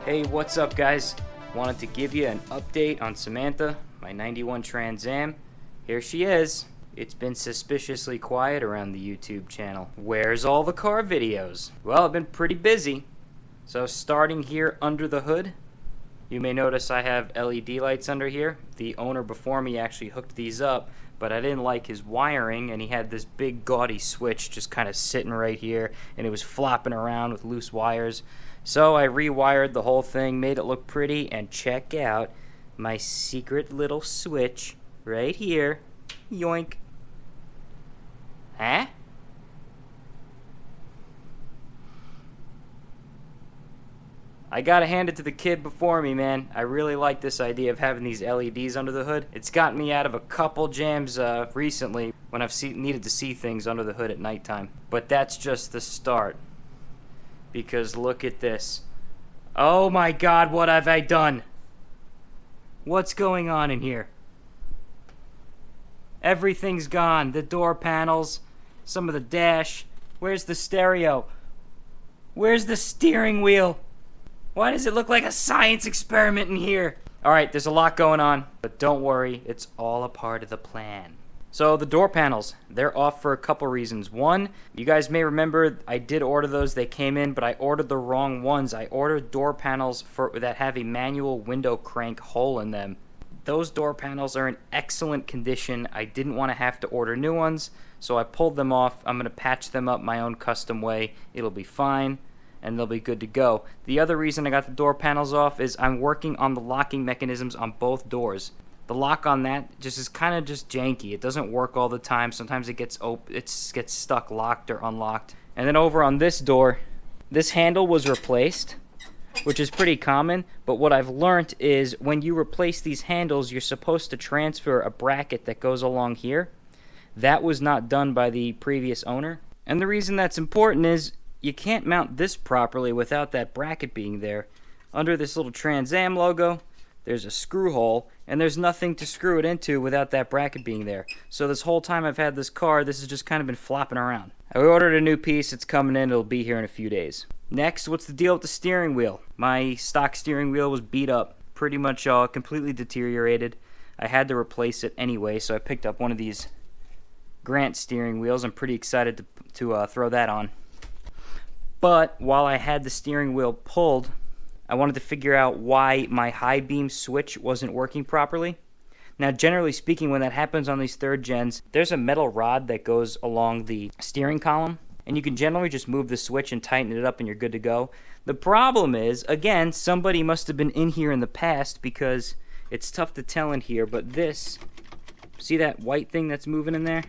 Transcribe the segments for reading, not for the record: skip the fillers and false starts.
Hey, what's up guys? Wanted to give you an update on Samantha, my 91 Trans Am. Here she is. It's been suspiciously quiet around the YouTube channel. Where's all the car videos? Well, I've been pretty busy. So starting here under the hood, you may notice I have LED lights under here. The owner before me actually hooked these up, but I didn't like his wiring, and he had this big gaudy switch just kind of sitting right here, and it was flopping around with loose wires. So I rewired the whole thing, made it look pretty, and check out my secret little switch right here. Yoink. Huh? I gotta hand it to the kid before me, man. I really like this idea of having these LEDs under the hood. It's gotten me out of a couple jams recently when I've needed to see things under the hood at nighttime. But that's just the start. Because look at this. Oh my God, what have I done? What's going on in here? Everything's gone. The door panels, some of the dash. Where's the stereo? Where's the steering wheel? Why does it look like a science experiment in here? Alright, there's a lot going on, but don't worry, it's all a part of the plan. So the door panels, they're off for a couple reasons. One, you guys may remember I did order those, they came in, but I ordered the wrong ones. I ordered door panels that have a manual window crank hole in them. Those door panels are in excellent condition. I didn't want to have to order new ones, so I pulled them off. I'm going to patch them up my own custom way. It'll be fine, and they'll be good to go. The other reason I got the door panels off is I'm working on the locking mechanisms on both doors. The lock on that is kind of janky. It doesn't work all the time. Sometimes it gets stuck locked or unlocked. And then over on this door, this handle was replaced, which is pretty common. But what I've learned is when you replace these handles, you're supposed to transfer a bracket that goes along here. That was not done by the previous owner. And the reason that's important is you can't mount this properly without that bracket being there. Under this little Trans Am logo, there's a screw hole, and there's nothing to screw it into without that bracket being there. So this whole time I've had this car, this has just kind of been flopping around. I ordered a new piece, it's coming in, it'll be here in a few days. Next, what's the deal with the steering wheel? My stock steering wheel was beat up, pretty much completely deteriorated. I had to replace it anyway, so I picked up one of these Grant steering wheels. I'm pretty excited to throw that on. But while I had the steering wheel pulled, I wanted to figure out why my high beam switch wasn't working properly. Now, generally speaking, when that happens on these third gens, there's a metal rod that goes along the steering column, and you can generally just move the switch and tighten it up and you're good to go. The problem is, again, somebody must have been in here in the past because it's tough to tell in here, but this, see that white thing that's moving in there?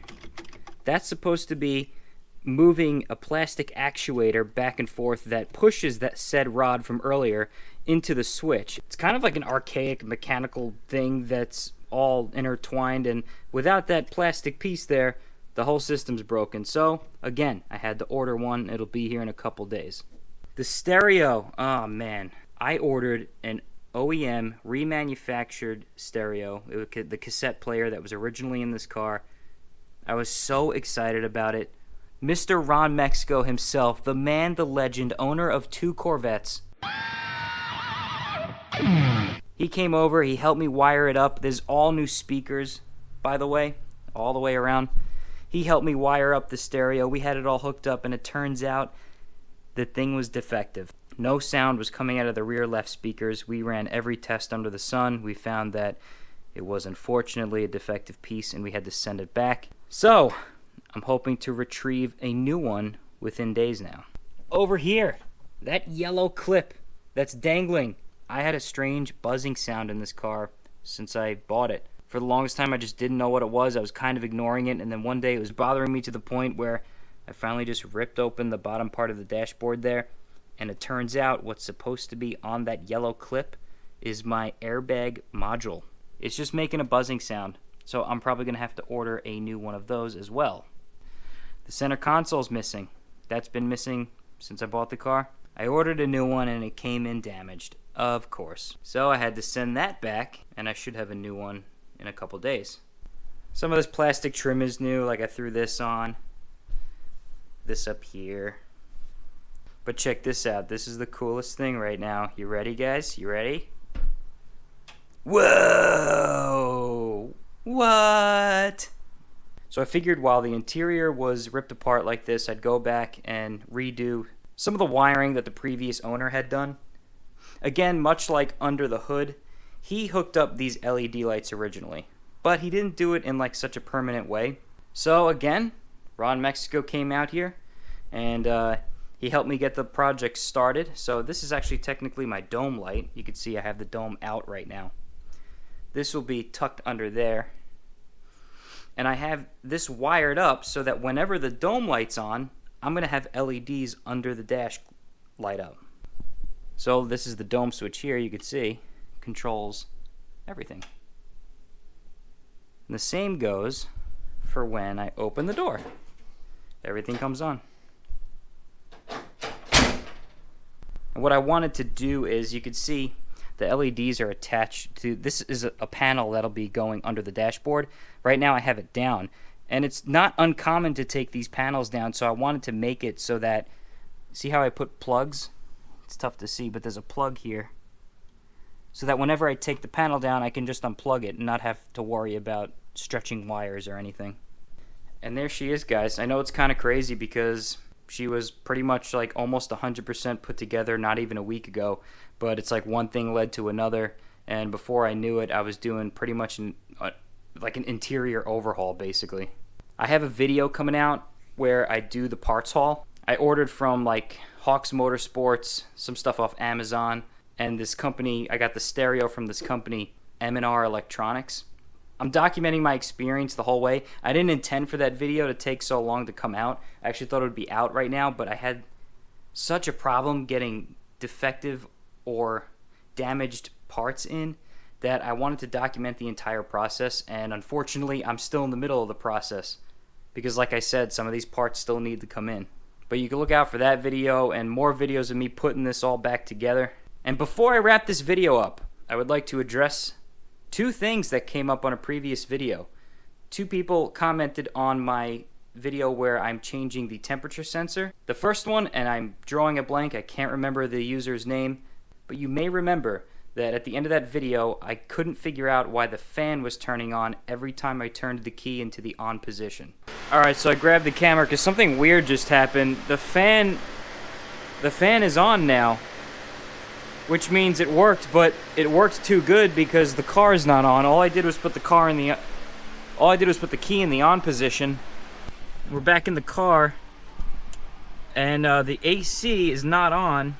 That's supposed to be moving a plastic actuator back and forth that pushes that said rod from earlier into the switch. It's kind of like an archaic mechanical thing that's all intertwined, and without that plastic piece there, the whole system's broken. So, again, I had to order one. It'll be here in a couple days. The stereo, oh man. I ordered an OEM remanufactured stereo, the cassette player that was originally in this car. I was so excited about it. Mr. Ron Mexico himself, the man, the legend, owner of 2 Corvettes. He came over, he helped me wire it up. There's all new speakers, by the way, all the way around. He helped me wire up the stereo. We had it all hooked up, and it turns out the thing was defective. No sound was coming out of the rear left speakers. We ran every test under the sun. We found that it was unfortunately a defective piece, and we had to send it back. So I'm hoping to retrieve a new one within days now. Over here, that yellow clip that's dangling. I had a strange buzzing sound in this car since I bought it. For the longest time, I just didn't know what it was. I was kind of ignoring it, and then one day it was bothering me to the point where I finally just ripped open the bottom part of the dashboard there, and it turns out what's supposed to be on that yellow clip is my airbag module. It's just making a buzzing sound, so I'm probably going to have to order a new one of those as well. The center console's missing. That's been missing since I bought the car. I ordered a new one and it came in damaged, of course. So I had to send that back, and I should have a new one in a couple days. Some of this plastic trim is new, like I threw this on. This up here. But check this out. This is the coolest thing right now. You ready, guys? You ready? Whoa! What? So I figured while the interior was ripped apart like this, I'd go back and redo some of the wiring that the previous owner had done. Again, much like under the hood, he hooked up these LED lights originally, but he didn't do it in like such a permanent way. So again, Ron Mexico came out here and he helped me get the project started. So this is actually technically my dome light. You can see I have the dome out right now. This will be tucked under there. And I have this wired up so that whenever the dome light's on, I'm going to have LEDs under the dash light up. So this is the dome switch here. You can see controls everything. And the same goes for when I open the door. Everything comes on. And what I wanted to do is, you could see the LEDs are attached to, this is a panel that'll be going under the dashboard. Right now I have it down. And it's not uncommon to take these panels down, so I wanted to make it so that, see how I put plugs? It's tough to see, but there's a plug here. So that whenever I take the panel down, I can just unplug it and not have to worry about stretching wires or anything. And there she is, guys. I know it's kind of crazy because she was pretty much like almost 100% put together not even a week ago, but it's like one thing led to another, and before I knew it, I was doing pretty much like an interior overhaul, basically. I have a video coming out where I do the parts haul. I ordered from like Hawks Motorsports, some stuff off Amazon, and this company, I got the stereo from this company, M&R Electronics. I'm documenting my experience the whole way. I didn't intend for that video to take so long to come out. I actually thought it would be out right now, but I had such a problem getting defective or damaged parts in that I wanted to document the entire process, and unfortunately I'm still in the middle of the process because, like I said, some of these parts still need to come in. But you can look out for that video and more videos of me putting this all back together. And before I wrap this video up, I would like to address two things that came up on a previous video. Two people commented on my video where I'm changing the temperature sensor. The first one, and I'm drawing a blank, I can't remember the user's name, but you may remember that at the end of that video, I couldn't figure out why the fan was turning on every time I turned the key into the on position. Alright, so I grabbed the camera because something weird just happened. The fan is on now, which means it worked, but it worked too good because the car is not on. All I did was put the key in the on position. We're back in the car, and the AC is not on,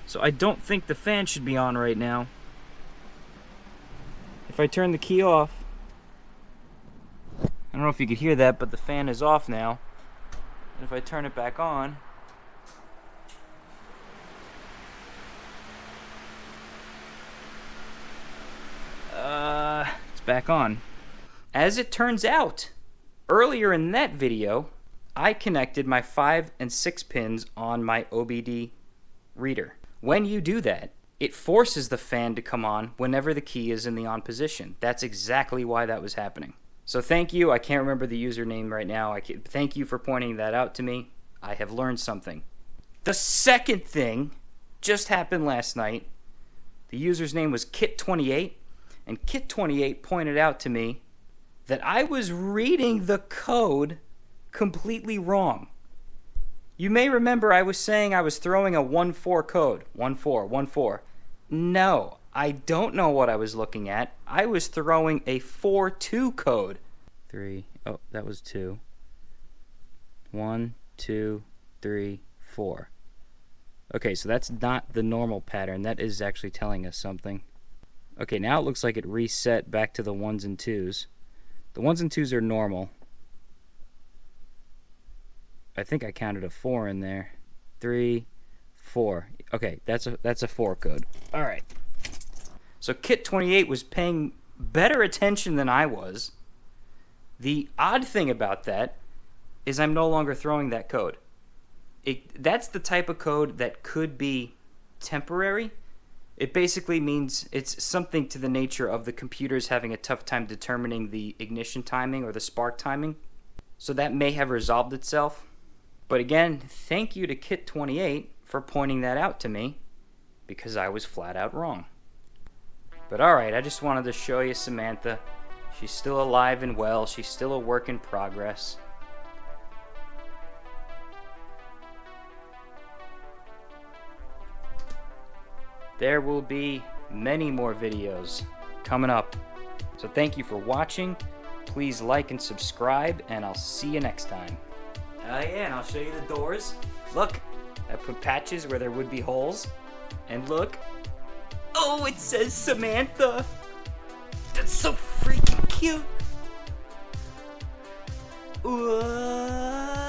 so I don't think the fan should be on right now. If I turn the key off, I don't know if you could hear that, but the fan is off now. And if I turn it back on, it's back on. As it turns out, earlier in that video, I connected my 5 and 6 pins on my OBD reader. When you do that, it forces the fan to come on whenever the key is in the on position. That's exactly why that was happening. So thank you. I can't remember the username right now. Thank you for pointing that out to me. I have learned something. The second thing just happened last night. The user's name was Kit28, and Kit28 pointed out to me that I was reading the code completely wrong. You may remember I was saying I was throwing a 1-4 code. 1-4, 1-4. No, I don't know what I was looking at. I was throwing a 4-2 code. 3. Oh, that was 2. 1, 2, 3, 4. Okay, so that's not the normal pattern. That is actually telling us something. Okay, now it looks like it reset back to the 1s and 2s. The 1s and 2s are normal. I think I counted a 4 in there. 3, 4. Okay, that's a 4 code. All right. So Kit28 was paying better attention than I was. The odd thing about that is I'm no longer throwing that code. That's the type of code that could be temporary. It basically means it's something to the nature of the computers having a tough time determining the ignition timing or the spark timing. So that may have resolved itself. But again, thank you to Kit28 for pointing that out to me, because I was flat out wrong. But alright, I just wanted to show you Samantha. She's still alive and well. She's still a work in progress. There will be many more videos coming up. So thank you for watching. Please like and subscribe, and I'll see you next time. Yeah, and I'll show you the doors. Look, I put patches where there would be holes. And look. Oh, it says Samantha. That's so freaking cute. Whoa.